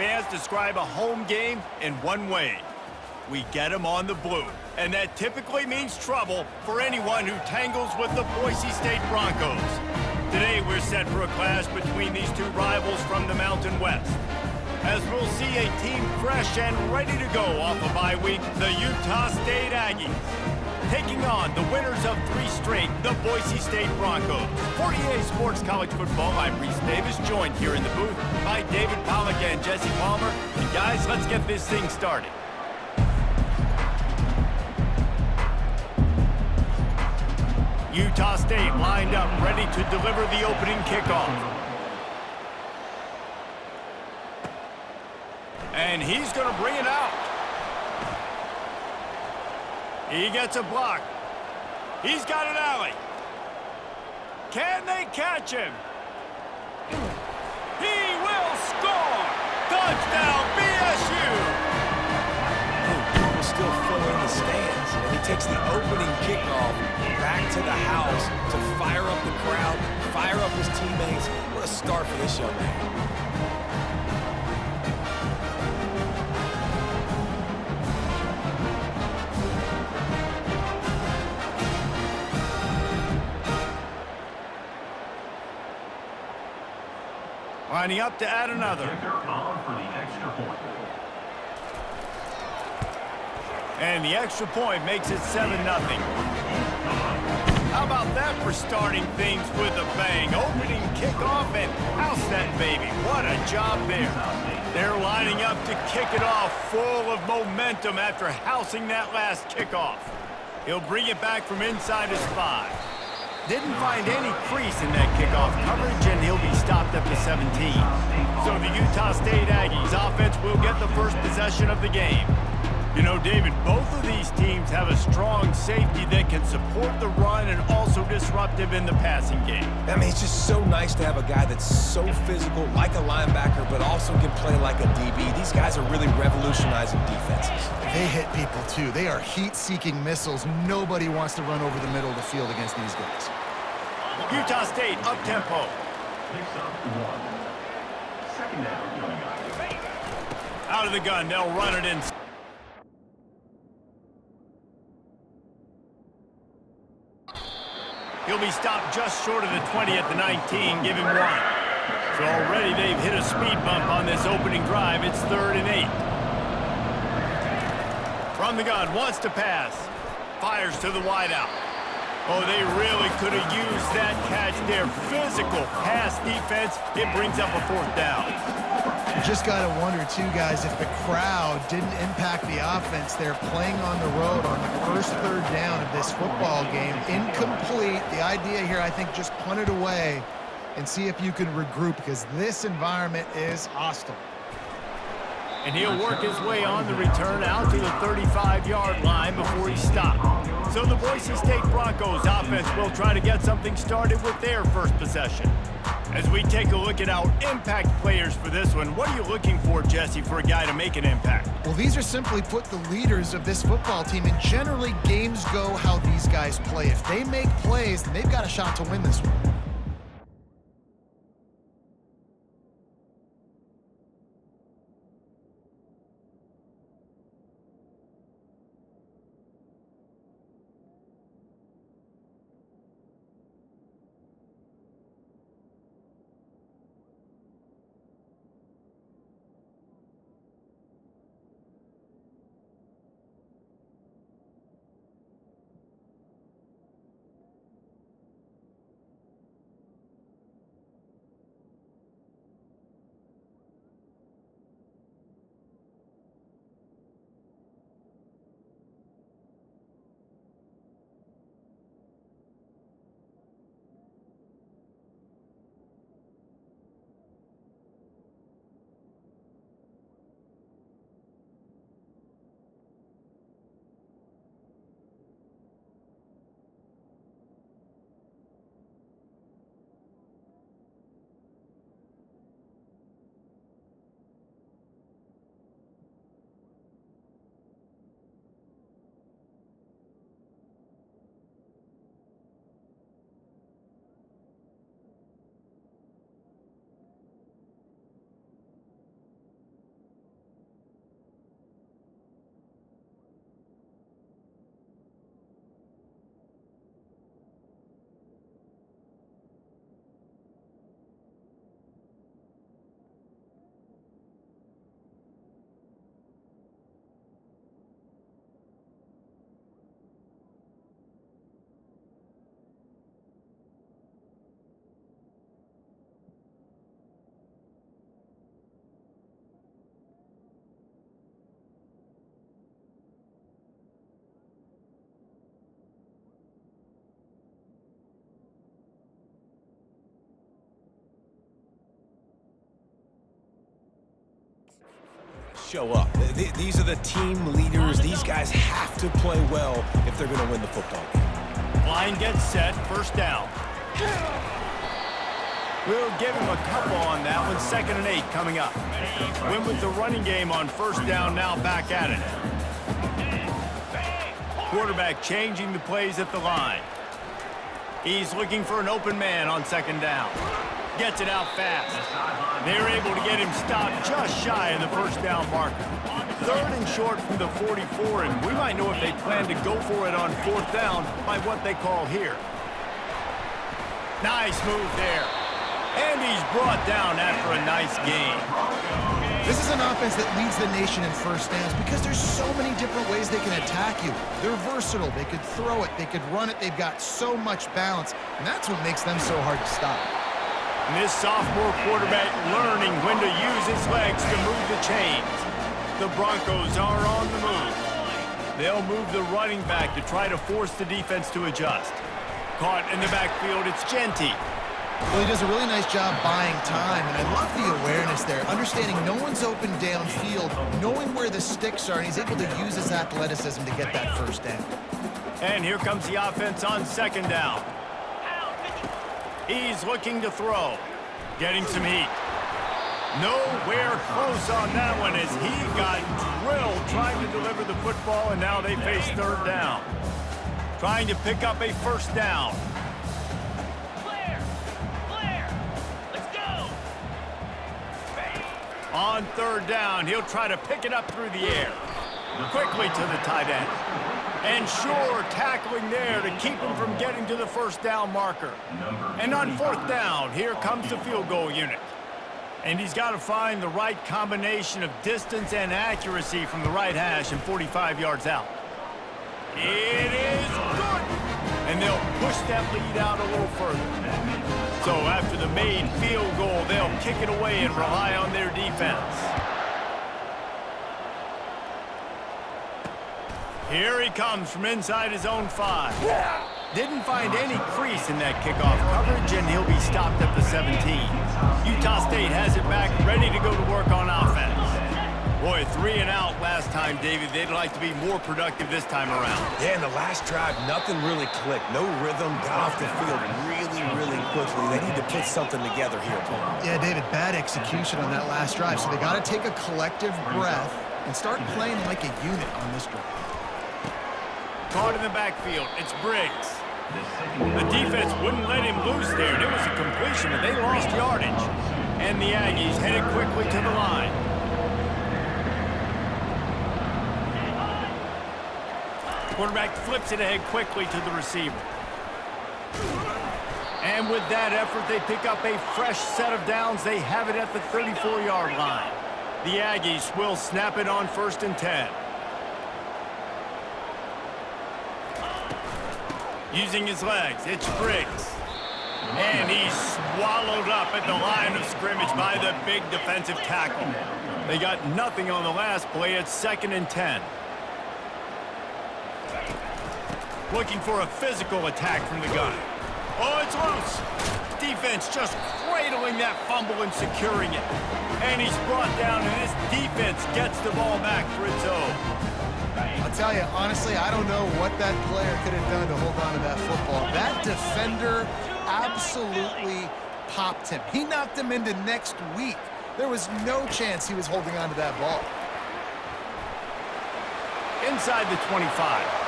fans describe a home game in one way. We get them on the blue, and that typically means trouble for anyone who tangles with the Boise State Broncos. Today, we're set for a clash between these two rivals from the Mountain West, as we'll see a team fresh and ready to go off a bye week, the Utah State Aggies, taking on the winners of 3 straight, the Boise State Broncos. For EA Sports College Football, I'm Reese Davis, joined here in the booth by David Pollack and Jesse Palmer. And guys, let's get this thing started. Utah State lined up, ready to deliver the opening kickoff. And he's going to bring it out. He gets a block. He's got an alley. Can they catch him? He will score! Touchdown, BSU! People still fill in the stands, and he takes the opening kickoff back to the house to fire up the crowd, fire up his teammates. What a start for this young man. Lining up to add another. And the extra point makes it 7-0. How about that for starting things with a bang? Opening kickoff and house that baby. What a job there. They're lining up to kick it off full of momentum after housing that last kickoff. He'll bring it back from inside his 5. Didn't find any crease in that kickoff coverage, and he'll be stopped at the 17. So the Utah State Aggies offense will get the first possession of the game. You know, David, both of these teams have a strong safety that can support the run and also disruptive in the passing game. I mean, it's just so nice to have a guy that's so physical, like a linebacker, but also can play like a DB. These guys are really revolutionizing defenses. They hit people, too. They are heat-seeking missiles. Nobody wants to run over the middle of the field against these guys. Utah State up-tempo. Out of the gun, they'll run it in. He'll be stopped just short of the 20 at the 19, give him 1. So already they've hit a speed bump on this opening drive. It's 3rd and 8. From the gun, wants to pass. Fires to the wideout. Oh, they really could have used that catch there. Physical pass defense. It brings up a 4th down. You just got to wonder, too, guys, if the crowd didn't impact the offense. They're playing on the road on the first 3rd down of this football game. Incomplete. The idea here, I think, just punt it away and see if you can regroup, because this environment is hostile. And he'll work his way on the return out to the 35-yard line before he's stopped. So the Boise State Broncos offense will try to get something started with their first possession. As we take a look at our impact players for this one, what are you looking for, Jesse, for a guy to make an impact? Well, these are simply put the leaders of this football team, and generally games go how these guys play. If they make plays, then they've got a shot to win this one. Show up. These are the team leaders. These guys have to play well if they're going to win the football game. Line gets set, first down. We'll give him a couple on that one. 2nd and 8 coming up. Win with the running game on first down, now back at it. Quarterback changing the plays at the line. He's looking for an open man on 2nd down. Gets it out fast. They're able to get him stopped just shy of the first down marker. 3rd and short from the 44, and we might know if they plan to go for it on 4th down by what they call here. Nice move there. And he's brought down after a nice gain. This is an offense that leads the nation in first downs because there's so many different ways they can attack you. They're versatile. They could throw it. They could run it. They've got so much balance, and that's what makes them so hard to stop. And this sophomore quarterback learning when to use his legs to move the chains. The Broncos are on the move. They'll move the running back to try to force the defense to adjust. Caught in the backfield, it's Genty. Well, he does a really nice job buying time, and I love the awareness there, understanding no one's open downfield, knowing where the sticks are, and he's able to use his athleticism to get that first down. And here comes the offense on 2nd down. He's looking to throw. Getting some heat. Nowhere close on that one as he got drilled trying to deliver the football, and now they face 3rd down. Trying to pick up a first down. On 3rd down, he'll try to pick it up through the air. Quickly to the tight end. And sure, tackling there to keep him from getting to the first down marker. And on 4th down, here comes the field goal unit. And he's got to find the right combination of distance and accuracy from the right hash and 45 yards out. It is good! And they'll push that lead out a little further. So after the made field goal, they'll kick it away and rely on their defense. Here he comes from inside his own 5. Didn't find any crease in that kickoff coverage, and he'll be stopped at the 17. Utah State has it back, ready to go to work on offense. Boy, 3 and out last time, David. They'd like to be more productive this time around. Yeah, in the last drive, nothing really clicked. No rhythm, got off the field really quickly. They need to put something together here, Paul. Yeah, David, bad execution on that last drive, so they got to take a collective breath and start playing like a unit on this drive. Caught in the backfield, it's Briggs. The defense wouldn't let him loose there. It was a completion, but they lost yardage. And the Aggies headed quickly to the line. Quarterback flips it ahead quickly to the receiver. And with that effort, they pick up a fresh set of downs. They have it at the 34-yard line. The Aggies will snap it on 1st and 10. Using his legs, it's Briggs. And he's swallowed up at the line of scrimmage by the big defensive tackle. They got nothing on the last play. It's 2nd and 10. Looking for a physical attack from the gun. Oh, it's loose. Defense just cradling that fumble and securing it. And he's brought down, and this defense gets the ball back for its own. I'll tell you, honestly, I don't know what that player could have done to hold on to that football. That defender absolutely popped him. He knocked him into next week. There was no chance he was holding on to that ball. Inside the 25.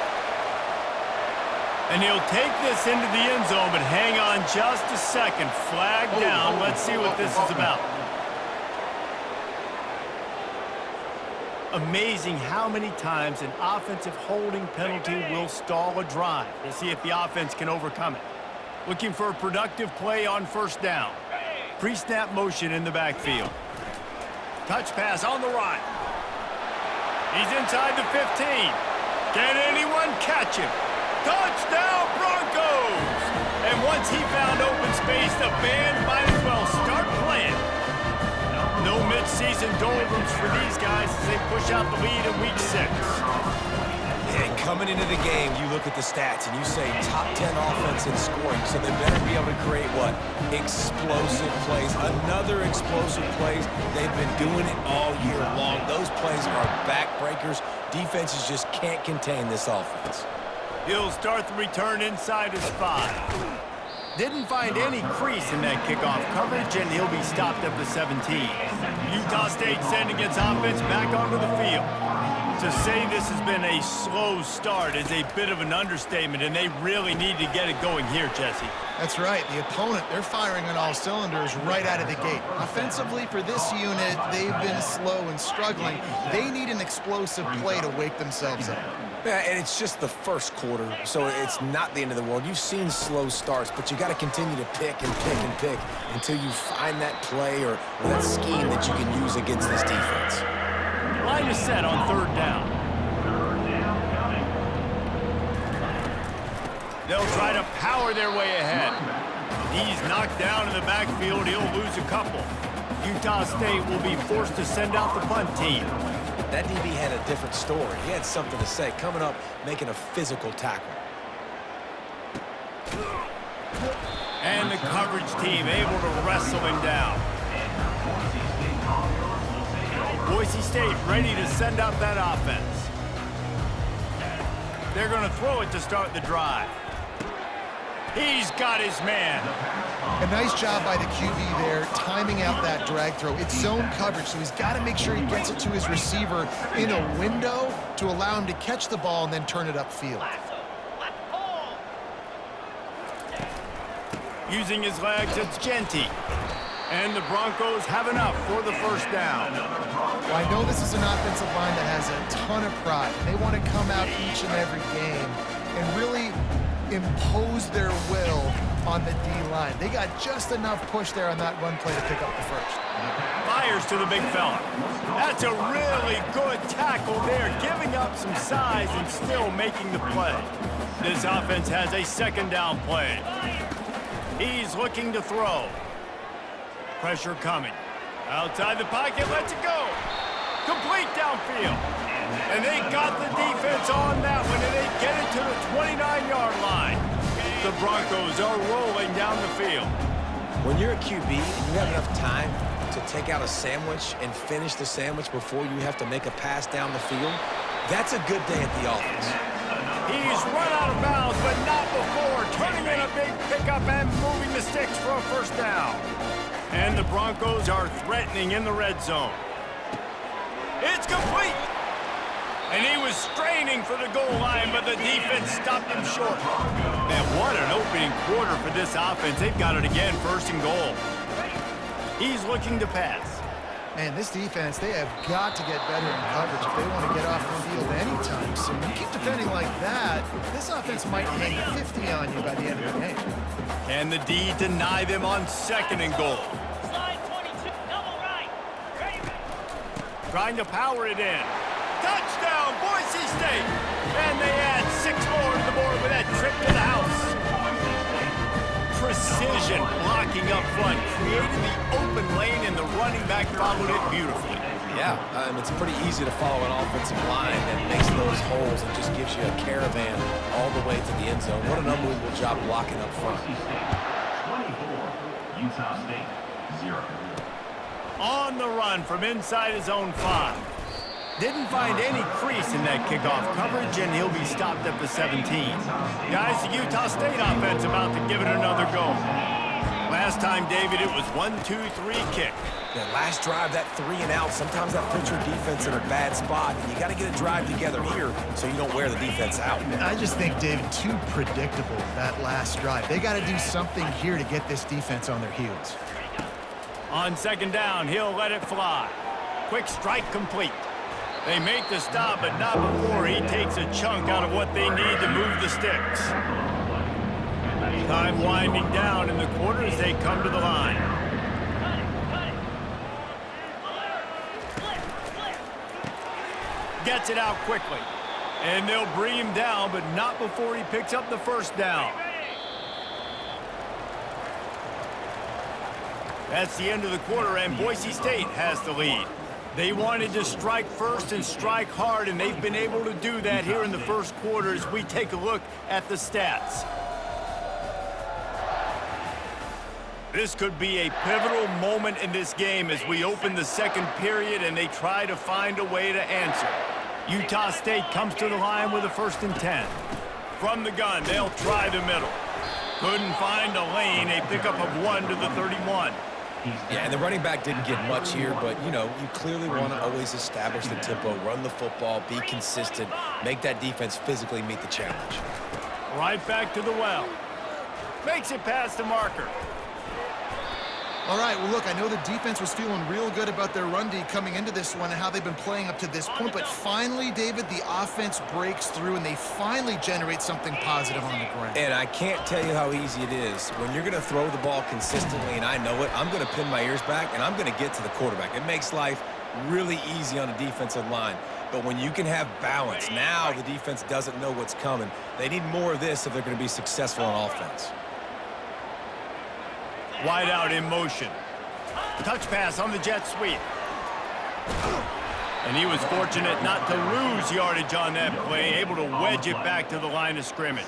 And he'll take this into the end zone, but hang on just a second. Flag down. Let's see what this is about. Amazing how many times an offensive holding penalty will stall a drive. We'll see if the offense can overcome it. Looking for a productive play on 1st down. Pre-snap motion in the backfield. Touch pass on the right. He's inside the 15. Can anyone catch him? Touchdown, Broncos! And once he found open space, the band might as well start playing. No mid-season doldrums for these guys as they push out the lead in Week 6. Yeah, Coming into the game, you look at the stats and you say top 10 offense in scoring, so they better be able to create what? Explosive plays. Another explosive plays. They've been doing it all year long. Those plays are backbreakers. Defenses just can't contain this offense. He'll start the return inside his 5. Didn't find any crease in that kickoff coverage, and he'll be stopped at the 17. Utah State sending its offense back onto the field. To say this has been a slow start is a bit of an understatement, and they really need to get it going here, Jesse. That's right. The opponent, they're firing on all cylinders right out of the gate. Offensively, for this unit, they've been slow and struggling. They need an explosive play to wake themselves up. Yeah, and it's just the first quarter, so it's not the end of the world. You've seen slow starts, but you got to continue to pick and pick and pick until you find that play or that scheme that you can use against this defense. Line is set on 3rd down. They'll try to power their way ahead. He's knocked down in the backfield. He'll lose a couple. Utah State will be forced to send out the punt team. That DB had a different story. He had something to say, coming up, making a physical tackle. And the coverage team able to wrestle him down. Boise State ready to send out that offense. They're going to throw it to start the drive. He's got his man. A nice job by the QB there, timing out that drag throw. It's zone coverage, so he's got to make sure he gets it to his receiver in a window to allow him to catch the ball and then turn it upfield. Using his legs, it's Genty. And the Broncos have enough for the 1st down. Well, I know this is an offensive line that has a ton of pride. They want to come out each and every game and really impose their will on the D-line. They got just enough push there on that run play to pick up the 1st. Fires to the big fella. That's a really good tackle there, giving up some size and still making the play. This offense has a 2nd down play. He's looking to throw. Pressure coming. Outside the pocket, lets it go. Complete downfield. And they got the defense on that one, and they get it to the 29-yard line. The Broncos are rolling down the field. When you're a QB and you have enough time to take out a sandwich and finish the sandwich before you have to make a pass down the field, that's a good day at the office. He's run out of bounds, but not before turning in a big pickup and moving the sticks for a 1st down. And the Broncos are threatening in the red zone. It's complete. And he was straining for the goal line, but the defense stopped him short. Man, what an opening quarter for this offense. They've got it again, 1st and goal. He's looking to pass. Man, this defense, they have got to get better in coverage if they want to get off the field anytime soon. When you keep defending like that, this offense might hang 50 on you by the end of the game. Can the D deny them on 2nd and goal? Trying to power it in. Touchdown, Boise State! And they add 6 more to the board with that trip to the house. Precision blocking up front, created the open lane, and the running back followed it beautifully. Yeah, it's pretty easy to follow an offensive line that makes those holes and just gives you a caravan all the way to the end zone. What an unbelievable job blocking up front. 24, Utah State, 0. On the run from inside his own 5. Didn't find any crease in that kickoff coverage, and he'll be stopped at the 17. Guys, the Utah State offense about to give it another go. Last time, David, it was 1-2-3 kick. That last drive, that 3 and out, sometimes that puts your defense in a bad spot, and you got to get a drive together here so you don't wear the defense out. I just think, David, too predictable, that last drive. They got to do something here to get this defense on their heels. On 2nd down, he'll let it fly. Quick strike complete. They make the stop, but not before he takes a chunk out of what they need to move the sticks. Time winding down in the quarter as they come to the line. Gets it out quickly. And they'll bring him down, but not before he picks up the 1st down. That's the end of the quarter, and Boise State has the lead. They wanted to strike first and strike hard, and they've been able to do that here in the first quarter as we take a look at the stats. This could be a pivotal moment in this game as we open the second period and they try to find a way to answer. Utah State comes to the line with a 1st and 10. From the gun, they'll try the middle. Couldn't find a lane, a pickup of 1 to the 31. Yeah, and the running back didn't get much here, but, you know, you clearly want to always establish the tempo, run the football, be consistent, make that defense physically meet the challenge. Right back to the well. Makes it past the marker. All right, well, look, I know the defense was feeling real good about their run D coming into this one and how they've been playing up to this point, but finally, David, the offense breaks through and they finally generate something positive on the ground. And I can't tell you how easy it is. When you're going to throw the ball consistently, and I know it, I'm going to pin my ears back, and I'm going to get to the quarterback. It makes life really easy on the defensive line. But when you can have balance, now the defense doesn't know what's coming. They need more of this if they're going to be successful on offense. Wide out in motion. Touch pass on the jet sweep. And he was fortunate not to lose yardage on that play, able to wedge it back to the line of scrimmage.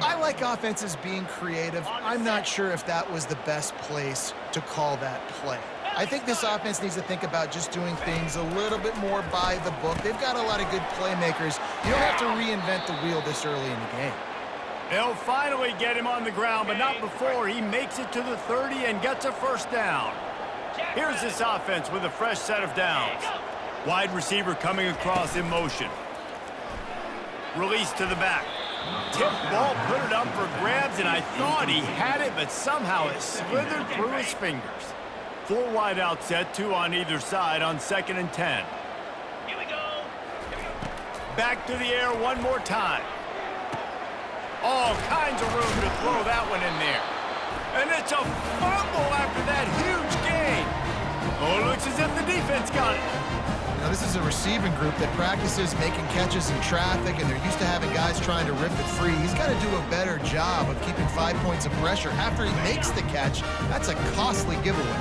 I like offenses being creative. I'm not sure if that was the best place to call that play. I think this offense needs to think about just doing things a little bit more by the book. They've got a lot of good playmakers. You don't have to reinvent the wheel this early in the game. They'll finally get him on the ground, but not before he makes it to the 30 and gets a 1st down. Here's this offense with a fresh set of downs. Wide receiver coming across in motion. Release to the back. Tip ball, put it up for grabs, and I thought he had it, but somehow it slithered through his fingers. 4 wide out set, 2 on either side on 2nd and 10. Here we go. Back to the air one more time. All kinds of room to throw that one in there. And it's a fumble after that huge gain. Oh, it looks as if the defense got it. Now, this is a receiving group that practices making catches in traffic, and they're used to having guys trying to rip it free. He's got to do a better job of keeping 5 points of pressure. After he makes the catch, that's a costly giveaway.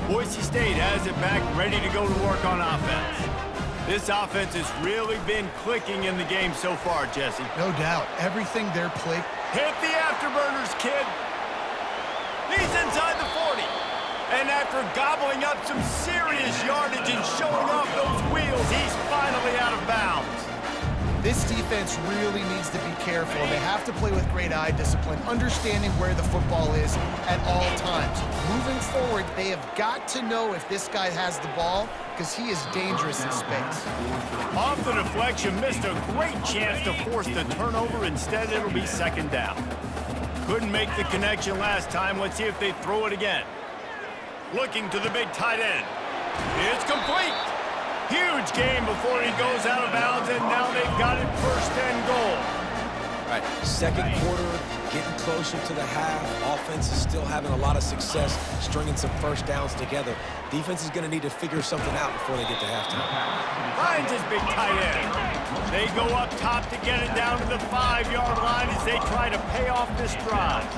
Boise State has it back, ready to go to work on offense. This offense has really been clicking in the game so far, Jesse. No doubt. Everything they're playing. Hit the afterburners, kid. He's inside the 40. And after gobbling up some serious yardage and showing off those wheels, he's finally out of bounds. This defense really needs to be careful. They have to play with great eye discipline, understanding where the football is at all times. Moving forward, they have got to know if this guy has the ball, because he is dangerous in space. Off the deflection, missed a great chance to force the turnover. Instead, it'll be 2nd down. Couldn't make the connection last time. Let's see if they throw it again. Looking to the big tight end. It's complete. Huge game before he goes out of bounds, and now they've got it 1st and goal. All right, 2nd quarter, getting closer to the half. Offense is still having a lot of success stringing some 1st downs together. Defense is going to need to figure something out before they get to halftime. Finds his big tight end. They go up top to get it down to the 5-yard line as they try to pay off this drive.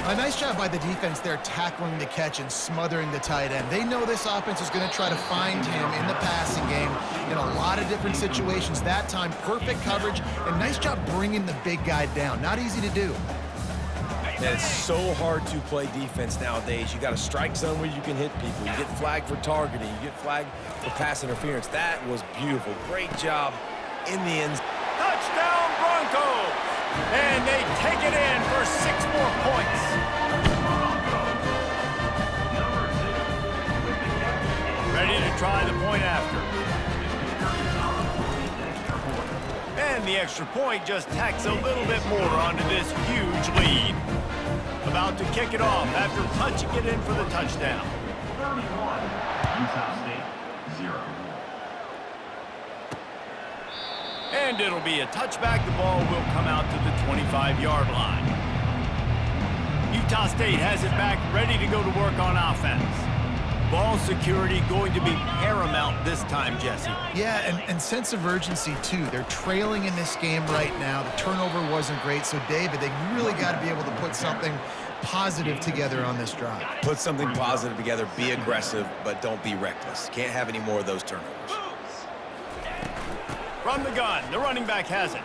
A nice job by the defense there tackling the catch and smothering the tight end. They know this offense is going to try to find him in the passing game in a lot of different situations. That time, perfect coverage, and nice job bringing the big guy down. Not easy to do. And it's so hard to play defense nowadays. You got a strike zone where you can hit people. You get flagged for targeting. You get flagged for pass interference. That was beautiful. Great job in the end. Touchdown, Broncos! And they take it in for 6 more points. Ready to try the point after. And the extra point just tacks a little bit more onto this huge lead. About to kick it off after punching it in for the touchdown. 31, Utah State, 0. And it'll be a touchback. The ball will come out to the 25-yard line. Utah State has it back, ready to go to work on offense. Ball security going to be paramount this time, Jesse. Yeah, and sense of urgency, too. They're trailing in this game right now. The turnover wasn't great, so, David, they really got to be able to put something positive together on this drive. Put something positive together, be aggressive, but don't be reckless. Can't have any more of those turnovers. From the gun, the running back has it.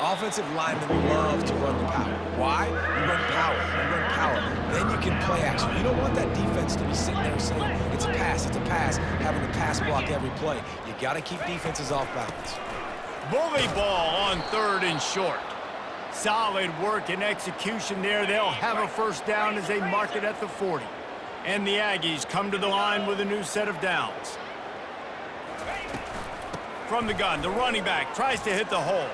Offensive linemen love to run the power. Why? You run power. You run power. Then you can play action. You don't want that defense to be sitting there saying, it's a pass, having to pass block every play. You got to keep defenses off balance. Bully ball on 3rd and short. Solid work and execution there. They'll have a first down as they mark it at the 40. And the Aggies come to the line with a new set of downs. From the gun, the running back tries to hit the hole.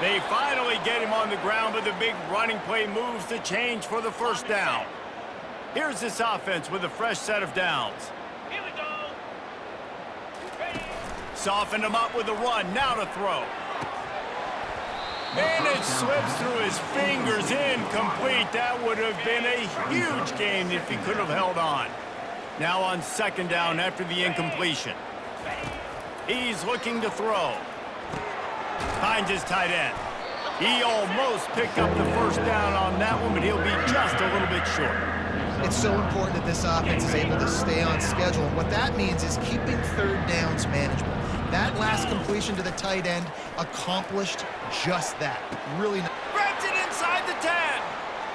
They finally get him on the ground, but the big running play moves the change for the first down. Here's this offense with a fresh set of downs. Here we go. Softened him up with a run, now to throw. And it slips through his fingers, incomplete. That would have been a huge gain if he could have held on. Now on 2nd down after the incompletion. He's looking to throw. Finds his tight end. He almost picked up the first down on that one, but he'll be just a little bit short. It's so important that this offense is able to stay on schedule. And what that means is keeping 3rd downs manageable. That last completion to the tight end accomplished just that. Really nice. Grabs it inside the 10.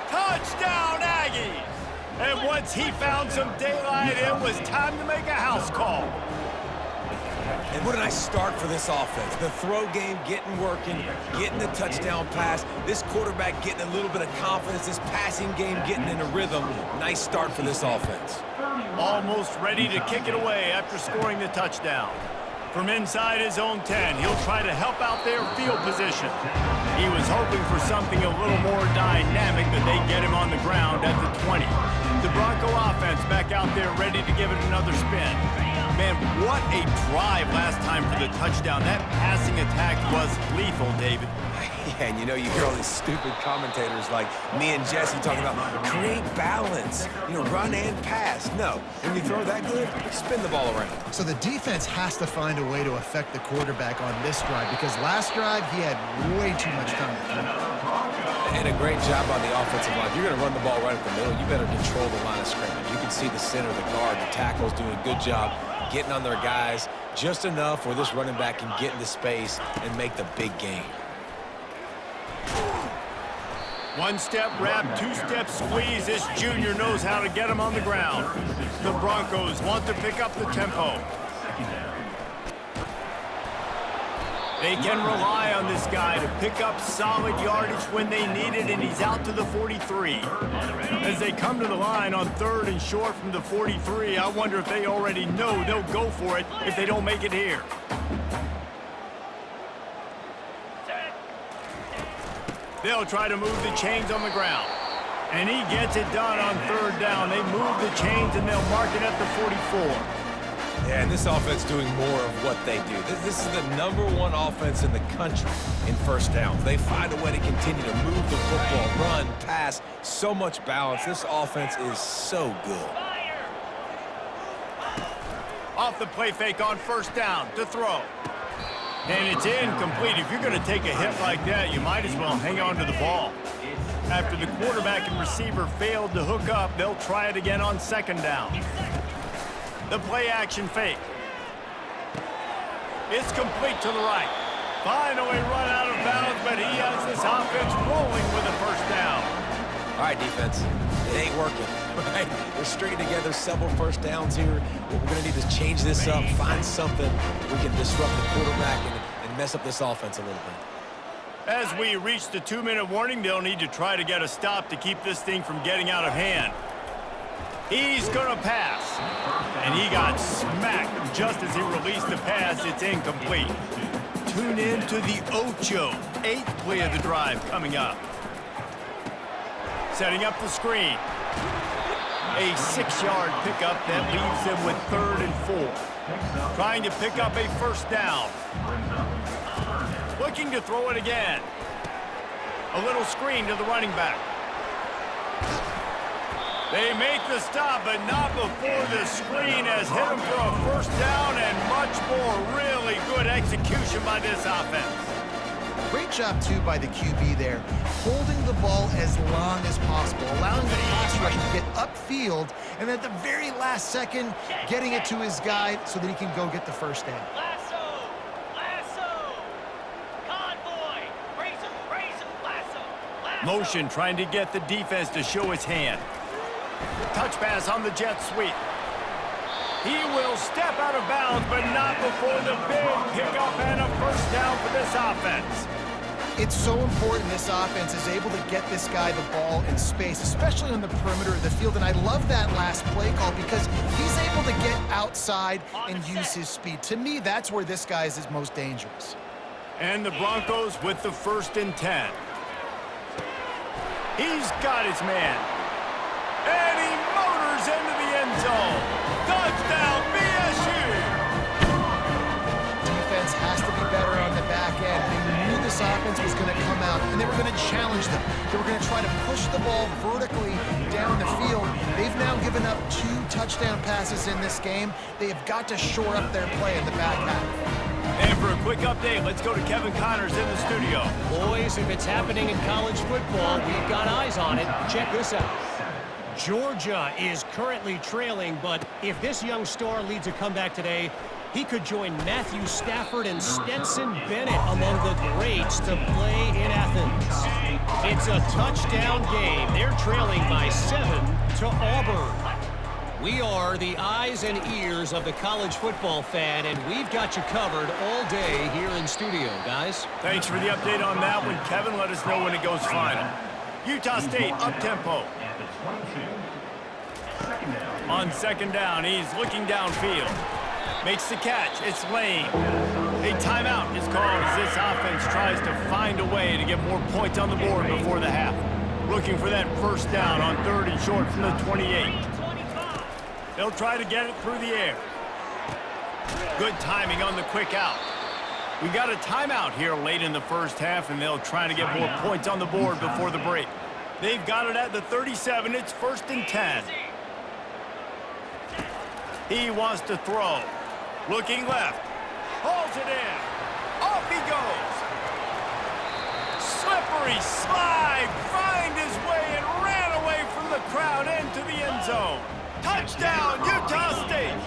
Touchdown, Aggies. And once he found some daylight, it was time to make a house call. And what a nice start for this offense. The throw game getting working, getting the touchdown pass. This quarterback getting a little bit of confidence. This passing game getting in a rhythm. Nice start for this offense. Almost ready to kick it away after scoring the touchdown. From inside his own 10, he'll try to help out their field position. He was hoping for something a little more dynamic, but they get him on the ground at the 20. The Bronco offense back out there ready to give it another spin. Man, what a drive last time for the touchdown. That passing attack was lethal, David. Yeah, and you know, you hear all these stupid commentators like me and Jesse talking about create balance, you know, run and pass. No, when you throw that good, spin the ball around. So the defense has to find a way to affect the quarterback on this drive because last drive he had way too much time to throw. And a great job on the offensive line. If you're going to run the ball right up the middle, you better control the line of scrimmage. You can see the center, the guard, the tackles doing a good job getting on their guys just enough where this running back can get into space and make the big game. 1-step wrap, 2-step squeeze. This junior knows how to get him on the ground. The Broncos want to pick up the tempo. They can rely on this guy to pick up solid yardage when they need it, and he's out to the 43. As they come to the line on 3rd and short from the 43, I wonder if they already know they'll go for it if they don't make it here. They'll try to move the chains on the ground. And he gets it done on 3rd down. They move the chains and they'll mark it at the 44. Yeah, and this offense doing more of what they do. This is the #1 offense in the country in first downs. They find a way to continue to move the football, run, pass, so much balance. This offense is so good. Off the play fake on 1st down to throw. And it's incomplete. If you're going to take a hit like that, you might as well hang on to the ball. After the quarterback and receiver failed to hook up, they'll try it again on 2nd down. The play action fake. It's complete to the right. Finally run out of bounds, but he has this offense rolling with a 1st down. All right, defense. It ain't working. Right? We're stringing together several 1st downs here. We're going to need to change this up, find something we can disrupt the quarterback and mess up this offense a little bit. As we reach the 2-minute warning, they'll need to try to get a stop to keep this thing from getting out of hand. He's going to pass. And he got smacked just as he released the pass. It's incomplete. Tune in to the Ocho, 8th play of the drive coming up. Setting up the screen. A 6-yard pickup that leaves them with 3rd and 4. Trying to pick up a 1st down. Looking to throw it again. A little screen to the running back. They make the stop, but not before the screen has hit him for a 1st down and much more. Really good execution by this offense. Great job, too, by the QB there, holding the ball as long as possible, allowing the pass rush to get upfield, and at the very last second, getting it to his guy so that he can go get the first down. Motion trying to get the defense to show his hand. Touch pass on the jet sweep. He will step out of bounds, but not before the big pickup and a first down for this offense. It's so important this offense is able to get this guy the ball in space, especially on the perimeter of the field. And I love that last play call because he's able to get outside and use his speed. To me, that's where this guy is most dangerous. And the Broncos with the 1st and 10. He's got his man. And he motors into the end zone. Touchdown, BSU! Defense has to be better on the back end. They knew this offense was going to come out, and they were going to challenge them. They were going to try to push the ball vertically down the field. They've now given up 2 touchdown passes in this game. They have got to shore up their play in the back half. And for a quick update, let's go to Kevin Connors in the studio. Boys, if it's happening in college football, we've got eyes on it. Check this out. Georgia is currently trailing, but if this young star leads a comeback today, he could join Matthew Stafford and Stetson Bennett among the greats to play in Athens. It's a touchdown game. They're trailing by 7 to Auburn. We are the eyes and ears of the college football fan, and we've got you covered all day here in studio, guys. Thanks for the update on that one, Kevin. Let us know when it goes final. Utah State up-tempo. On 2nd down, he's looking downfield. Makes the catch. It's Lane. A timeout is called as this offense tries to find a way to get more points on the board before the half. Looking for that first down on 3rd and short from the 28. They'll try to get it through the air. Good timing on the quick out. We got a timeout here late in the first half, and they'll try to get more points on the board before the break. They've got it at the 37. It's 1st and 10. He wants to throw. Looking left. Hauls it in. Off he goes. Slippery slide. Find his way and ran away from the crowd into the end zone. Touchdown, Utah State.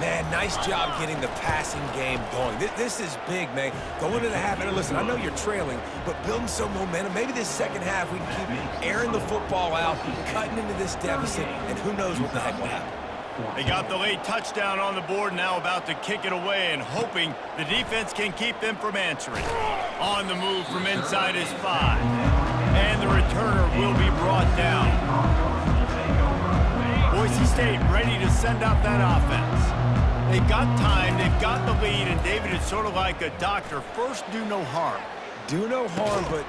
Man, nice job getting the passing game going. This is big, man. Going into the half, and listen, I know you're trailing, but building some momentum. Maybe this second half we can keep airing the football out, cutting into this deficit, and who knows what the heck will happen. They got the late touchdown on the board, now about to kick it away and hoping the defense can keep them from answering. On the move from inside is 5. And the returner will be brought down. Boise State ready to send out that offense. They've got time, they've got the lead, and David is sort of like a doctor. First, do no harm. Do no harm, but...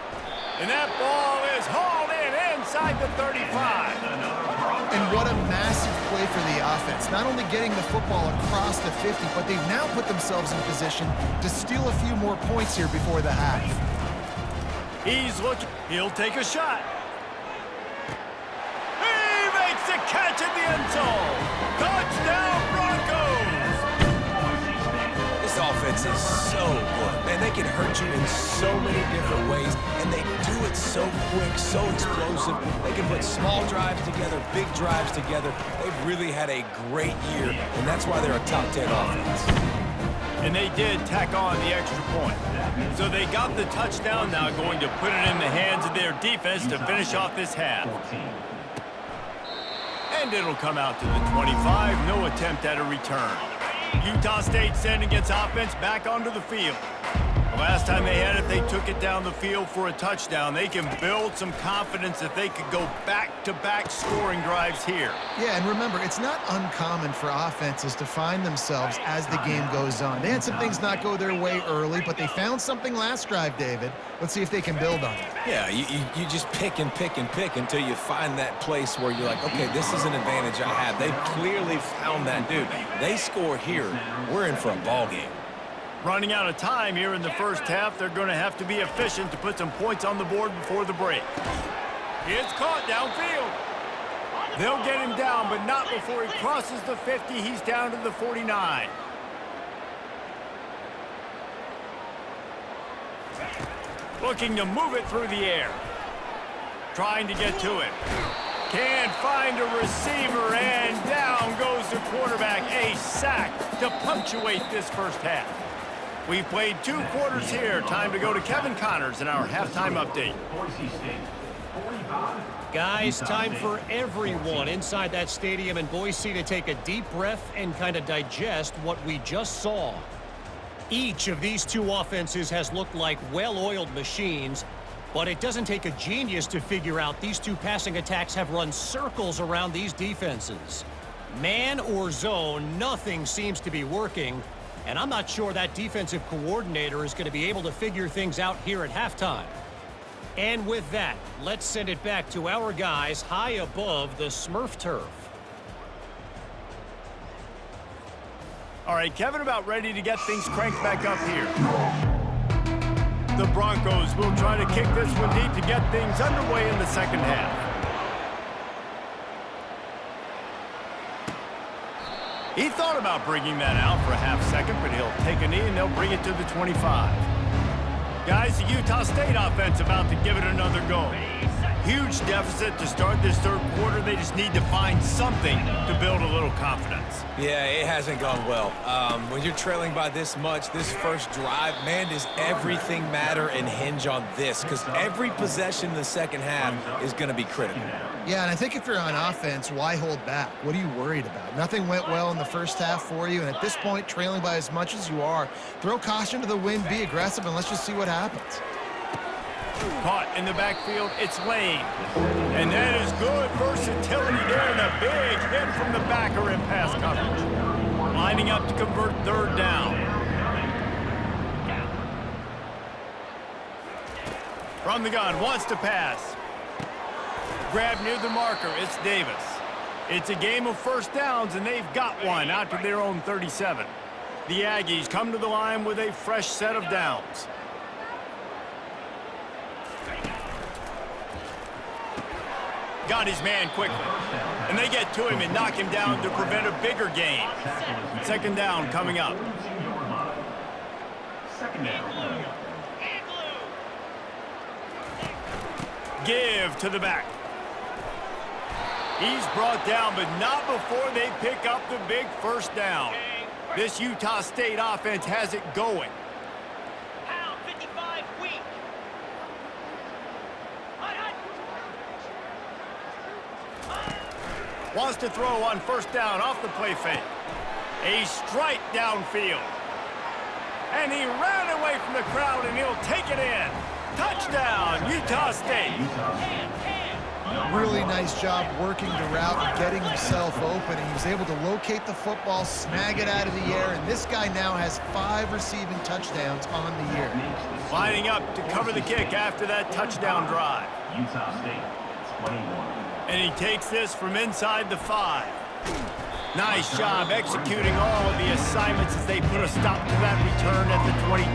And that ball is hauled in inside the 35. And what a massive play for the offense. Not only getting the football across the 50, but they've now put themselves in position to steal a few more points here before the half. He's looking. He'll take a shot. He makes the catch at the end zone. Touchdown, Broncos. This offense is so good. Man, they can hurt you in so many different ways, and they do it so quick, so explosive. They can put small drives together, big drives together. They've really had a great year, and that's why they're a top 10 offense. And they did tack on the extra point. So they got the touchdown, now going to put it in the hands of their defense to finish off this half. And it'll come out to the 25, no attempt at a return. Utah State sending its offense back onto the field. The last time they had it, they took it down the field for a touchdown. They can build some confidence that they could go back-to-back scoring drives here. Yeah, and remember, it's not uncommon for offenses to find themselves as the game goes on. They had some things not go their way early, but they found something last drive, David. Let's see if they can build on it. Yeah, you just pick and pick and pick until you find that place where you're like, okay, this is an advantage I have. They clearly found that dude. They score here, we're in for a ball game. Running out of time here in the first half, they're going to have to be efficient to put some points on the board before the break. It's caught downfield. They'll get him down, but not before he crosses the 50. He's down to the 49. Looking to move it through the air. Trying to get to it. Can't find a receiver, and down goes the quarterback. A sack to punctuate this first half. We've played 2 quarters here. Time to go to Kevin Connors in our halftime update. Boise State, 45. Guys, time for everyone inside that stadium in Boise to take a deep breath and kind of digest what we just saw. Each of these 2 offenses has looked like well-oiled machines, but it doesn't take a genius to figure out these 2 passing attacks have run circles around these defenses. Man or zone, nothing seems to be working, and I'm not sure that defensive coordinator is going to be able to figure things out here at halftime. And with that, let's send it back to our guys high above the Smurf turf. All right, Kevin about ready to get things cranked back up here. The Broncos will try to kick this one deep to get things underway in the second half. He thought about bringing that out for a half second, but he'll take a knee and they'll bring it to the 25. Guys, the Utah State offense about to give it another go. Huge deficit to start this third quarter. They just need to find something to build a little confidence. Yeah, it hasn't gone well. When you're trailing by this much, this first drive, man, does everything matter and hinge on this? Because every possession in the second half is going to be critical. Yeah, and I think if you're on offense, why hold back? What are you worried about? Nothing went well in the first half for you, and at this point, trailing by as much as you are, throw caution to the wind, be aggressive, and let's just see what happens. Caught in the backfield, it's Lane. And that is good versatility there, and a big hit from the backer in pass coverage. Lining up to convert third down. From the gun, wants to pass. Grab near the marker, it's Davis. It's a game of first downs, and they've got one out to their own 37. The Aggies come to the line with a fresh set of downs. Got his man quickly. And they get to him and knock him down to prevent a bigger gain. Second down coming up. Second down. Give to the back. He's brought down, but not before they pick up the big first down. This Utah State offense has it going. Wants to throw on first down off the play fake. A strike downfield. And he ran away from the crowd, and he'll take it in. Touchdown, Utah State. Really nice job working the route and getting himself open. And he was able to locate the football, snag it out of the air, and this guy now has 5 receiving touchdowns on the year. Lining up to cover the kick after that touchdown drive. Utah State, 21. And he takes this from inside the 5. Nice job executing all of the assignments as they put a stop to that return at the 22.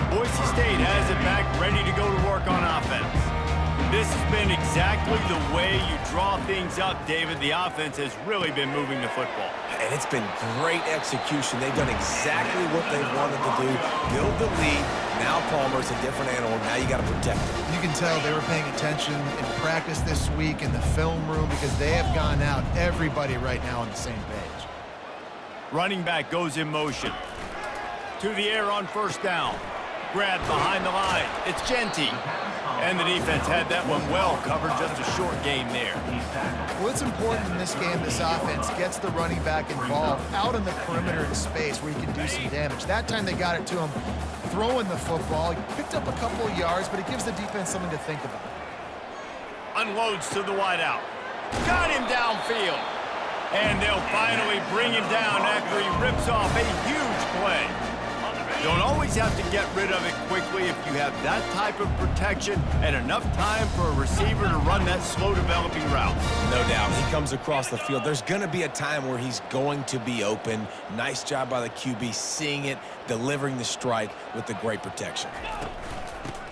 Boise State has it back, ready to go to work on offense. This has been exactly the way you draw things up, David. The offense has really been moving the football. And it's been great execution. They've done exactly what they wanted to do. Build the lead. Now Palmer's a different animal. Now you got to protect him. You can tell they were paying attention in practice this week in the film room because they have gone out, everybody right now on the same page. Running back goes in motion. To the air on first down. Grabbed behind the line. It's Genty. And the defense had that one well covered, just a short gain there. Well, it's important in this game, this offense gets the running back involved out in the perimeter in space where he can do some damage. That time they got it to him throwing the football. He picked up a couple of yards, but it gives the defense something to think about. Unloads to the wideout. Got him downfield. And they'll finally bring him down after he rips off a huge play. Don't always have to get rid of it quickly if you have that type of protection and enough time for a receiver to run that slow-developing route. No doubt. He comes across the field. There's going to be a time where he's going to be open. Nice job by the QB seeing it, delivering the strike with the great protection.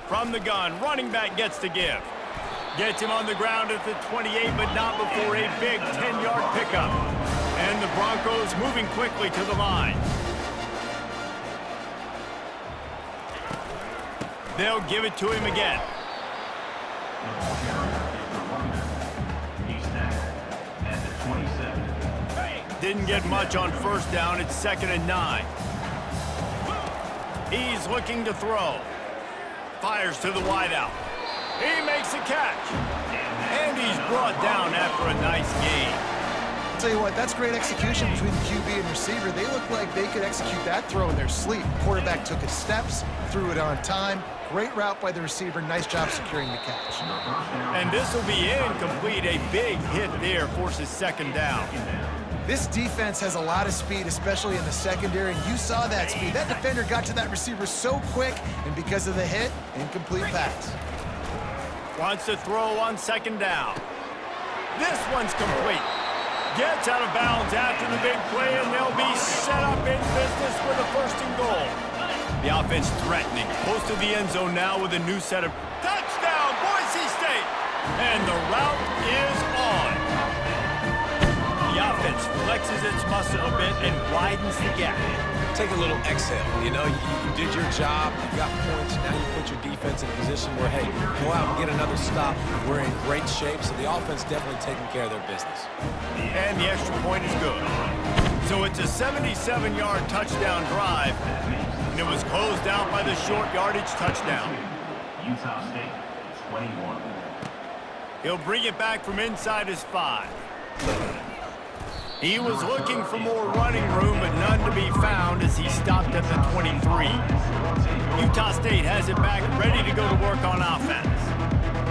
From the gun, running back gets to give. Gets him on the ground at the 28, but not before a big 10-yard pickup. And the Broncos moving quickly to the line. They'll give it to him again. The ball carrier is the running back. He's tackled at the 27. Didn't get much on first down. It's 2nd and 9. He's looking to throw. Fires to the wideout. He makes a catch. And he's brought down after a nice gain. I'll tell you what, that's great execution between the QB and receiver. They look like they could execute that throw in their sleep. Quarterback took his steps, threw it on time. Great route by the receiver. Nice job securing the catch. And this will be incomplete. A big hit there forces 2nd down. This defense has a lot of speed, especially in the secondary, and you saw that speed. That defender got to that receiver so quick, and because of the hit, incomplete pass. Wants to throw on 2nd down. This one's complete. Gets out of bounds after the big play, and they'll be set up in business with a 1st and goal. The offense threatening. Close to the end zone now with a new set of touchdown, Boise State! And the route is on. The offense flexes its muscle a bit and widens the gap. Take a little exhale. You know, you did your job, you got points, now you put your defense in a position where, hey, go out and get another stop. We're in great shape, so the offense definitely taking care of their business. And the extra point is good. So it's a 77-yard touchdown drive, and it was closed out by the short yardage touchdown. Utah State, 21. He'll bring it back from inside his 5. He was looking for more running room, but none to be found as he stopped at the 23. Utah State has it back, ready to go to work on offense.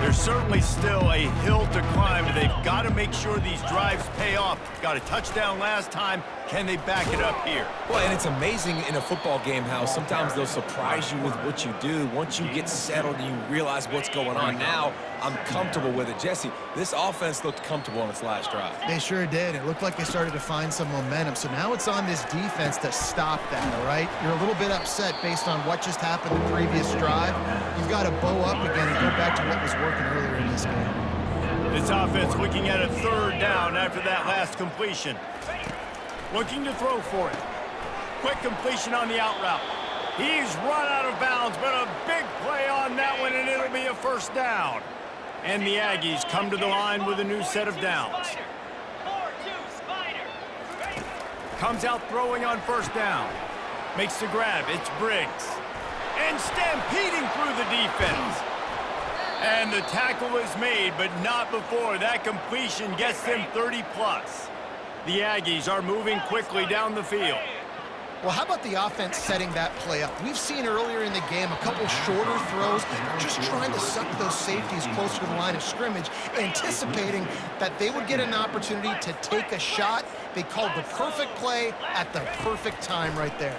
There's certainly still a hill to climb, but they've got to make sure these drives pay off. Got a touchdown last time. Can they back it up here? Well, and it's amazing in a football game how sometimes they'll surprise you with what you do. Once you get settled and you realize what's going on now, I'm comfortable with it. Jesse, this offense looked comfortable on its last drive. They sure did. It looked like they started to find some momentum. So now it's on this defense to stop that, all right? You're a little bit upset based on what just happened the previous drive. You've got to bow up again and go back to what was working earlier in this game. This offense looking at a 3rd down after that last completion. Looking to throw for it. Quick completion on the out route. He's run out of bounds, but a big play on that one, and it'll be a 1st down. And the Aggies come to the line with a new set of downs. Comes out throwing on 1st down. Makes the grab. It's Briggs. And stampeding through the defense. And the tackle is made, but not before that completion gets them 30+. The Aggies are moving quickly down the field. Well, how about the offense setting that play up? We've seen earlier in the game a couple shorter throws, just trying to suck those safeties closer to the line of scrimmage, anticipating that they would get an opportunity to take a shot. They called the perfect play at the perfect time right there.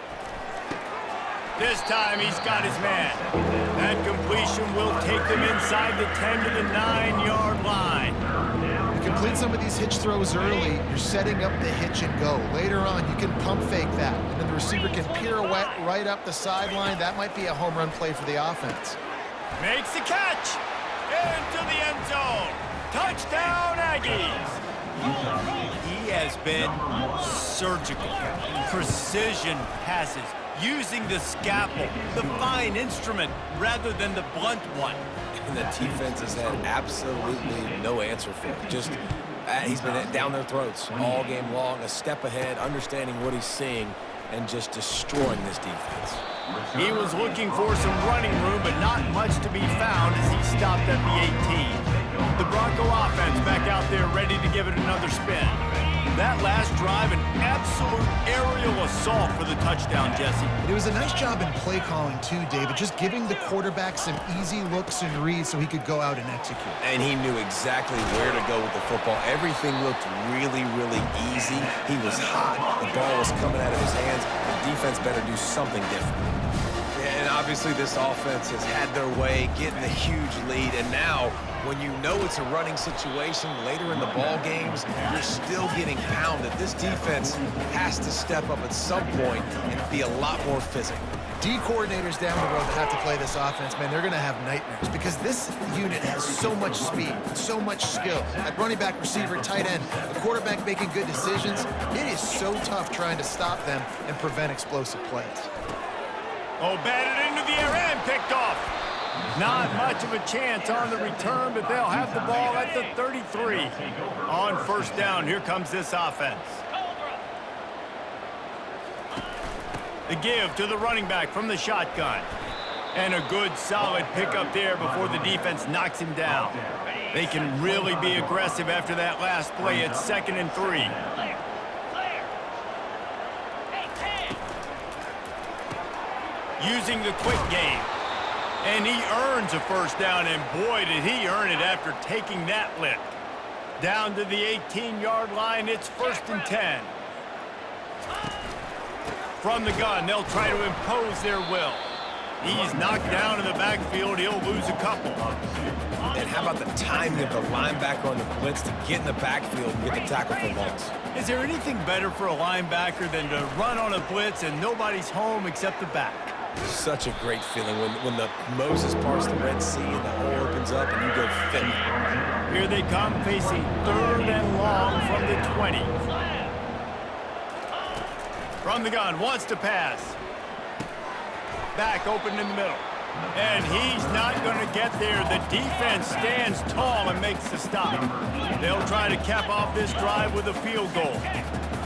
This time he's got his man. That completion will take them inside the 10 to the 9-yard line. You complete some of these hitch throws early, you're setting up the hitch and go. Later on, you can pump fake that, and then the receiver can pirouette right up the sideline. That might be a home run play for the offense. Makes the catch. Into the end zone. Touchdown, Aggies. He has been surgical. Precision passes. Using the scalpel, the fine instrument, rather than the blunt one. And the defense has had absolutely no answer for it. Just, he's been down their throats all game long, a step ahead, understanding what he's seeing, and just destroying this defense. He was looking for some running room, but not much to be found as he stopped at the 18. The Bronco offense back out there ready to give it another spin. That last drive, an absolute aerial assault for the touchdown, Jesse. It was a nice job in play calling too, David, just giving the quarterback some easy looks and reads so he could go out and execute. And he knew exactly where to go with the football. Everything looked really, really easy. He was hot. The ball was coming out of his hands. The defense better do something different. And obviously this offense has had their way, getting a huge lead, and now when you know it's a running situation later in the ball games, you're still getting pounded. This defense has to step up at some point and be a lot more physical. D coordinators down the road that have to play this offense, man, they're going to have nightmares because this unit has so much speed, so much skill. At running back, receiver, tight end, the quarterback making good decisions. It is so tough trying to stop them and prevent explosive plays. Oh, batted into the air and picked off. Not much of a chance on the return, but they'll have the ball at the 33. On first down, here comes this offense. The give to the running back from the shotgun. And a good, solid pickup there before the defense knocks him down. They can really be aggressive after that last play. It's 2nd and 3. Using the quick game. And he earns a first down, and boy, did he earn it after taking that lick. Down to the 18-yard line, it's 1st and 10. From the gun, they'll try to impose their will. He's knocked down in the backfield. He'll lose a couple. And how about the timing of the linebacker on the blitz to get in the backfield and get the tackle for loss? Is there anything better for a linebacker than to run on a blitz and nobody's home except the back? Such a great feeling when the Moses parts the Red Sea and the hole opens up and you go fit. Here they come, facing 3rd and long from the 20. From the gun, wants to pass. Back open in the middle. And he's not going to get there. The defense stands tall and makes the stop. They'll try to cap off this drive with a field goal.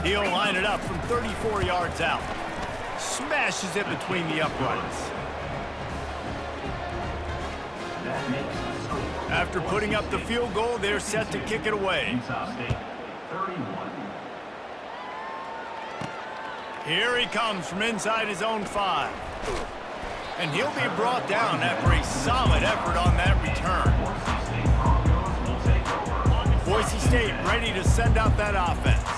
He'll line it up from 34 yards out. Smashes it between the uprights. After putting up the field goal, they're set to kick it away. Here he comes from inside his own 5. And he'll be brought down after a solid effort on that return. Boise State ready to send out that offense.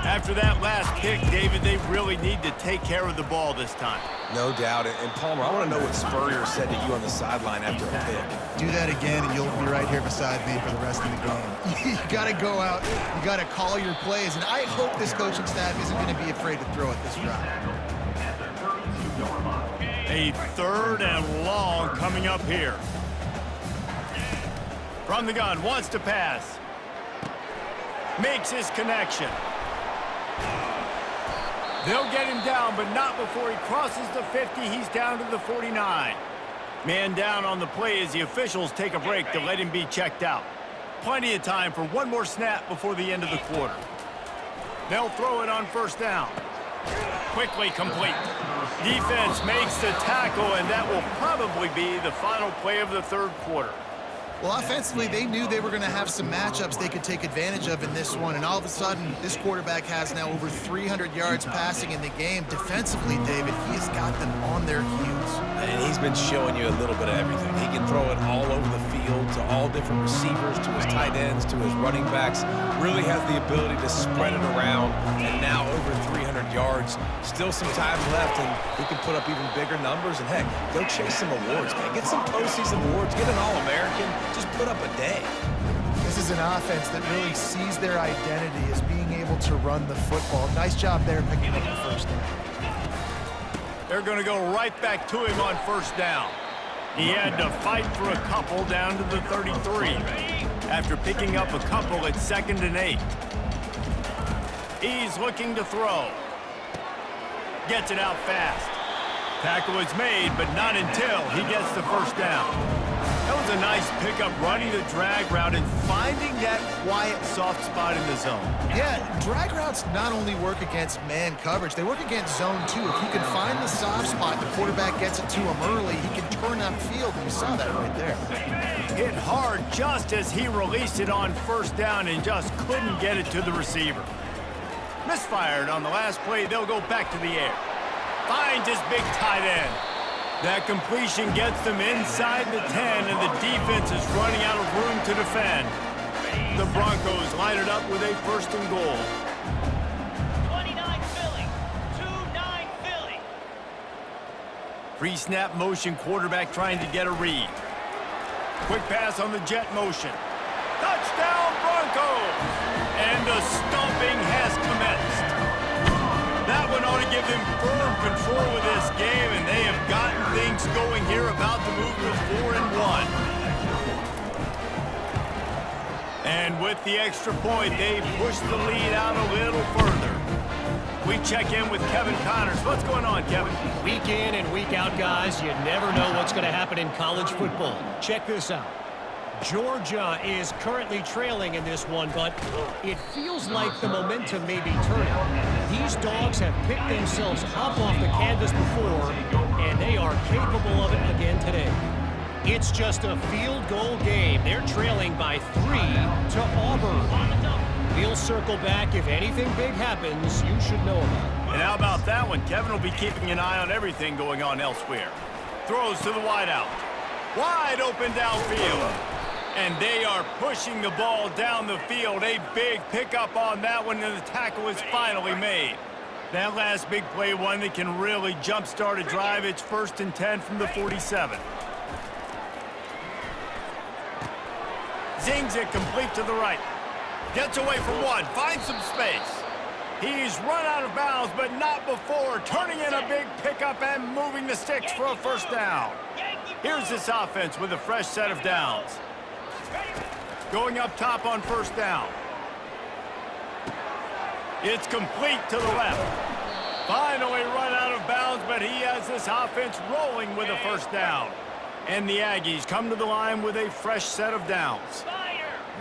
After that last pick, David, they really need to take care of the ball this time. No doubt. And Palmer, I want to know what Spurrier said to you on the sideline after a pick. Do that again, and you'll be right here beside me for the rest of the game. You got to go out. You got to call your plays. And I hope this coaching staff isn't going to be afraid to throw it this route. A 3rd and long coming up here. From the gun, wants to pass. Makes his connection. They'll get him down, but not before he crosses the 50. He's down to the 49. Man down on the play as the officials take a break to let him be checked out. Plenty of time for one more snap before the end of the quarter. They'll throw it on first down. Quickly complete. Defense makes the tackle, and that will probably be the final play of the 3rd quarter. Well, offensively, they knew they were going to have some matchups they could take advantage of in this one, and all of a sudden, this quarterback has now over 300 yards passing in the game. Defensively, David, he has got them on their heels. And he's been showing you a little bit of everything. He can throw it all over the field to all different receivers, to his tight ends, to his running backs. Really has the ability to spread it around, and now over 300 yards. Still some time left, and he can put up even bigger numbers. And, heck, go chase some awards, man. Get some postseason awards. Get an All-American. Just put up a day. This is an offense that really sees their identity as being able to run the football. Nice job there picking up the first down. They're going to go right back to him on first down. He had to fight for a couple down to the 33. After picking up a couple at 2nd and 8. He's looking to throw. Gets it out fast. Tackle is made, but not until he gets the first down. That was a nice pickup, running the drag route and finding that quiet, soft spot in the zone. Yeah, drag routes not only work against man coverage, they work against zone too. If you can find the soft spot, the quarterback gets it to him early, he can turn upfield, and we saw that right there. Hit hard just as he released it on first down and just couldn't get it to the receiver. Misfired on the last play, they'll go back to the air. Finds his big tight end. That completion gets them inside the 10, and the defense is running out of room to defend. The Broncos line it up with a 1st and goal. 29 Philly, 2-9 Philly. Pre-snap motion, quarterback trying to get a read. Quick pass on the jet motion. Touchdown Broncos! And the stomping has commenced. That one ought to give them firm control of this game, and they have gotten things going here, about to move to 4-1. And with the extra point, they push the lead out a little further. We check in with Kevin Connors. What's going on, Kevin? Week in and week out, guys, you never know what's going to happen in college football. Check this out. Georgia is currently trailing in this one, but it feels like the momentum may be turning. These dogs have picked themselves up off the canvas before, and they are capable of it again today. It's just a field goal game. They're trailing by 3 to Auburn. We'll circle back if anything big happens you should know about. And how about that one? Kevin will be keeping an eye on everything going on elsewhere. Throws to the wideout. Wide open downfield. And they are pushing the ball down the field. A big pickup on that one, and the tackle is finally made. That last big play, one that can really jumpstart a drive. It's 1st and 10 from the 47. Zings it complete to the right. Gets away from one, finds some space. He's run out of bounds, but not before. Turning in a big pickup and moving the sticks for a 1st down. Here's this offense with a fresh set of downs. Going up top on 1st down. It's complete to the left. Finally run out of bounds, but he has this offense rolling with a 1st down. And the Aggies come to the line with a fresh set of downs.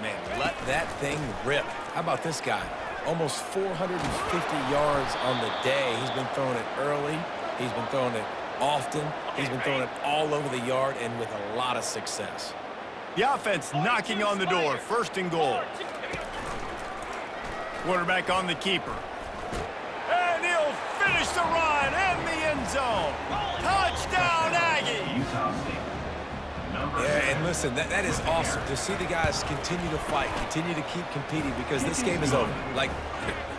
Man, let that thing rip. How about this guy? Almost 450 yards on the day. He's been throwing it early. He's been throwing it often. He's been throwing it all over the yard and with a lot of success. The offense knocking on the door. 1st and goal. Quarterback on the keeper. And he'll finish the run in the end zone. Touchdown, Aggie! Yeah, and listen, that is awesome to see the guys continue to fight, continue to keep competing, because this game is over. Like,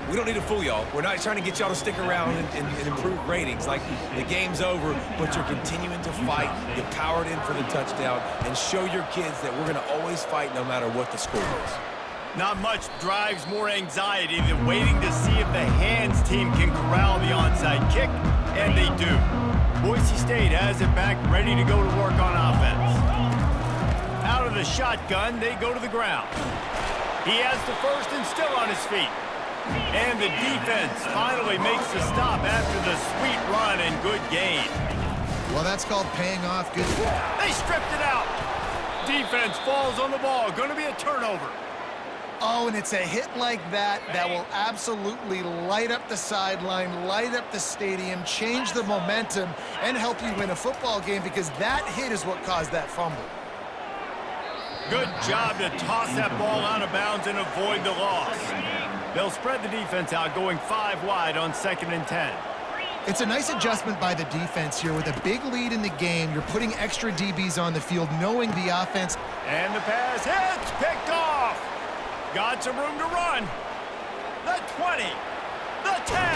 we don't need to fool y'all. We're not trying to get y'all to stick around and improve ratings. Like, the game's over, but you're continuing to fight. You powered in for the touchdown, and show your kids that we're going to always fight no matter what the score is. Not much drives more anxiety than waiting to see if the hands team can corral the onside kick, and they do. Boise State has it back, ready to go to work on offense. Out of the shotgun, they go to the ground. He has the 1st and still on his feet. And the defense finally makes the stop after the sweet run and good gain. Well, that's called paying off good. They stripped it out. Defense falls on the ball. Going to be a turnover. Oh, and it's a hit like that that will absolutely light up the sideline, light up the stadium, change the momentum, and help you win a football game, because that hit is what caused that fumble. Good job to toss that ball out of bounds and avoid the loss. They'll spread the defense out, going 5 wide on 2nd and 10. It's a nice adjustment by the defense here. With a big lead in the game, you're putting extra DBs on the field, knowing the offense. And the pass hits, picked off. Got some room to run. The 20, the 10.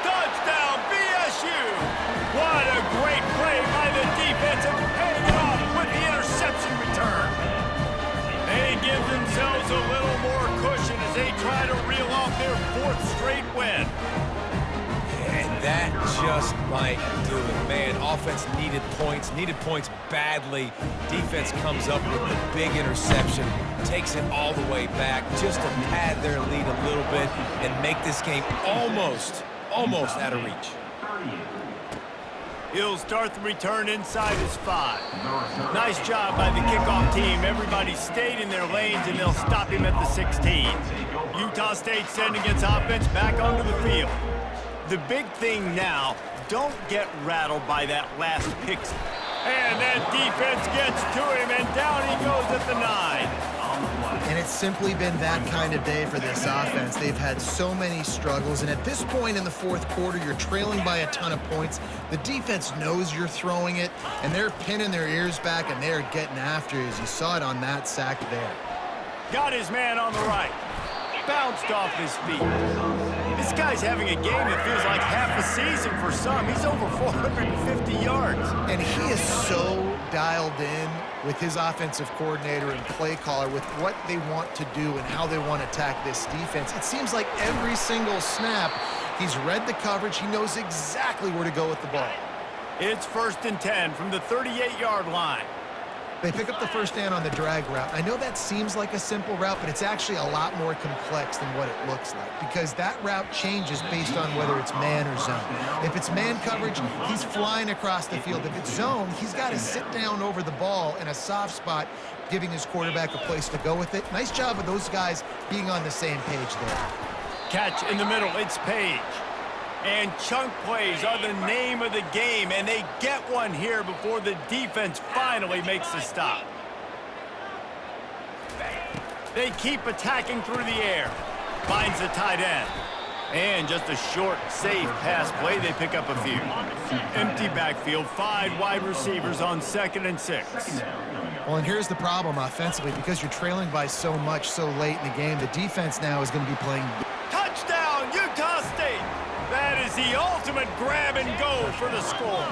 Touchdown, BSU. What a great play by the defense, and paying it off with the interception return. They give themselves a little more cushion as they try to reel off their 4th straight win. And that just might do it, man. Offense needed points badly. Defense comes up with the big interception, takes it all the way back just to pad their lead a little bit and make this game almost out of reach. He'll start the return inside his 5. Nice job by the kickoff team. Everybody stayed in their lanes, and they'll stop him at the 16. Utah State sending its offense back onto the field. The big thing now, don't get rattled by that last pick. And that defense gets to him, and down he goes at the 9. And it's simply been that kind of day for this offense. They've had so many struggles, and at this point in the 4th quarter, you're trailing by a ton of points. The defense knows you're throwing it, and they're pinning their ears back, and they're getting after you, as you saw it on that sack there. Got his man on the right. Bounced off his feet. This guy's having a game that feels like half a season for some. He's over 450 yards. And he is so dialed in with his offensive coordinator and play caller with what they want to do and how they want to attack this defense. It seems like every single snap, he's read the coverage. He knows exactly where to go with the ball. It's 1st and 10 from the 38-yard line. They pick up the first down on the drag route. I know that seems like a simple route, but it's actually a lot more complex than what it looks like because that route changes based on whether it's man or zone. If it's man coverage, he's flying across the field. If it's zone, he's got to sit down over the ball in a soft spot, giving his quarterback a place to go with it. Nice job of those guys being on the same page there. Catch in the middle, it's Page. And chunk plays are the name of the game, and they get one here before the defense finally makes the stop. They keep attacking through the air. Finds the tight end. And just a short, safe pass play, they pick up a few. Empty backfield, 5 wide receivers on 2nd and 6. Well, and here's the problem offensively. Because you're trailing by so much so late in the game, the defense now is going to be playing. Touchdown, Utah State! That is the ultimate grab and go for the score.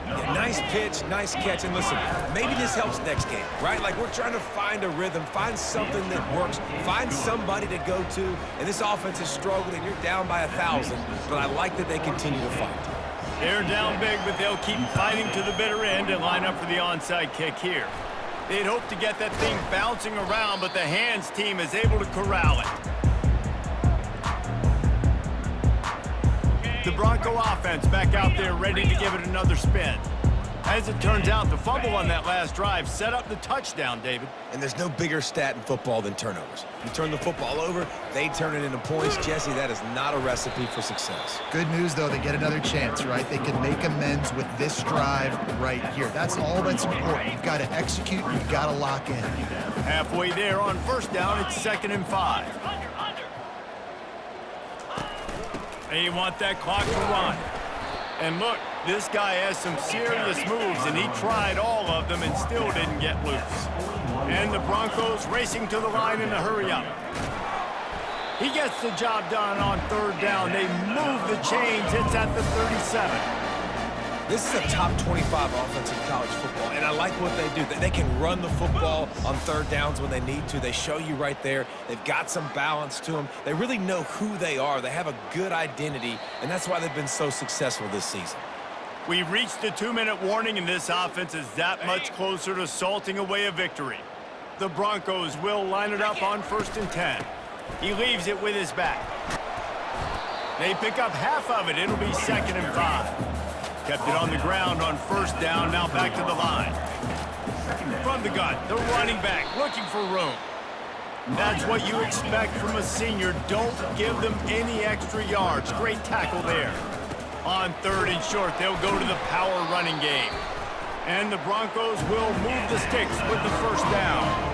Yeah, nice pitch, nice catch, and listen, maybe this helps next game, right? Like we're trying to find a rhythm, find something that works, find somebody to go to, and this offense is struggling, and you're down by 1,000, but I like that they continue to fight. They're down big, but they'll keep fighting to the bitter end and line up for the onside kick here. They'd hope to get that thing bouncing around, but the hands team is able to corral it. The Bronco offense back out there ready to give it another spin. As it turns out, the fumble on that last drive set up the touchdown, David. And there's no bigger stat in football than turnovers. You turn the football over, they turn it into points. Jesse, that is not a recipe for success. Good news, though, they get another chance, right? They can make amends with this drive right here. That's all that's important. You've got to execute, you've got to lock in. Halfway there on first down, it's 2nd and 5. They want that clock to run. And look, this guy has some serious moves, and he tried all of them and still didn't get loose. And the Broncos racing to the line in a hurry-up. He gets the job done on 3rd down. They move the chains. It's at the 37. This is a top 25 offense in college football, and I like what they do. They can run the football on 3rd downs when they need to. They show you right there. They've got some balance to them. They really know who they are. They have a good identity, and that's why they've been so successful this season. We've reached the 2-minute warning, and this offense is that much closer to salting away a victory. The Broncos will line it up on 1st and 10. He leaves it with his back. They pick up half of it. It'll be 2nd and 5. Kept it on the ground on 1st down, now back to the line. From the gun, the running back looking for room. That's what you expect from a senior. Don't give them any extra yards. Great tackle there. On 3rd and short, they'll go to the power running game. And the Broncos will move the sticks with the 1st down.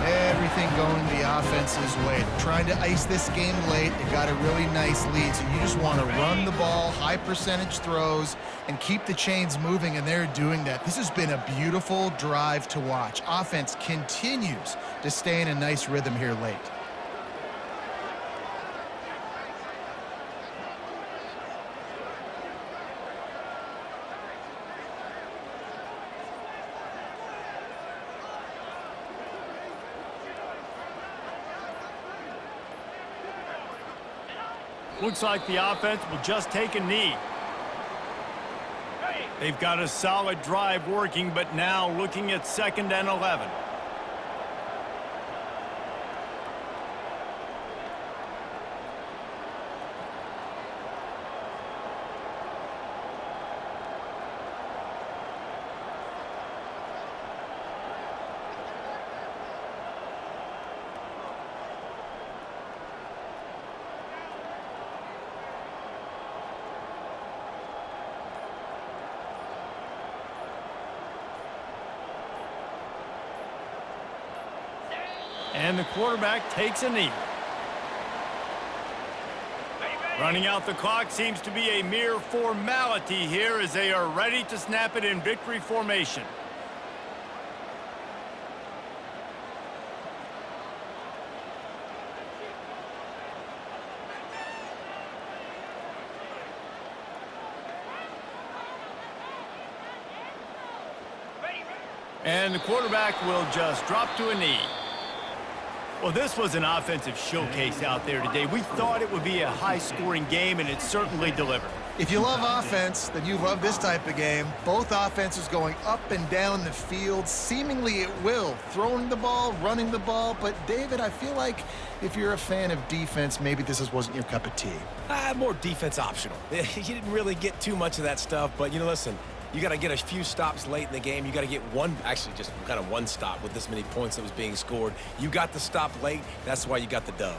Everything going the offense's way. They're trying to ice this game late. They got a really nice lead, so you just want to run the ball, high percentage throws, and keep the chains moving, and they're doing that. This has been a beautiful drive to watch. Offense continues to stay in a nice rhythm here late. Looks like the offense will just take a knee. They've got a solid drive working, but now looking at 2nd and 11. And the quarterback takes a knee. Running out the clock seems to be a mere formality here as they are ready to snap it in victory formation. And the quarterback will just drop to a knee. Well, this was an offensive showcase out there today. We thought it would be a high-scoring game, and it certainly delivered. If you love offense, then you love this type of game. Both offenses going up and down the field, seemingly at will, throwing the ball, running the ball. But, David, I feel like if you're a fan of defense, maybe this wasn't your cup of tea. More defense optional. You didn't really get too much of that stuff, but, listen, you got to get a few stops late in the game. You got to get just kind of one stop with this many points that was being scored. You got the stop late. That's why you got the dub.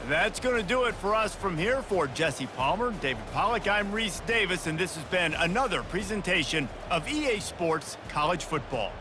That's going to do it for us from here. For Jesse Palmer, David Pollack, I'm Reese Davis, and this has been another presentation of EA Sports College Football.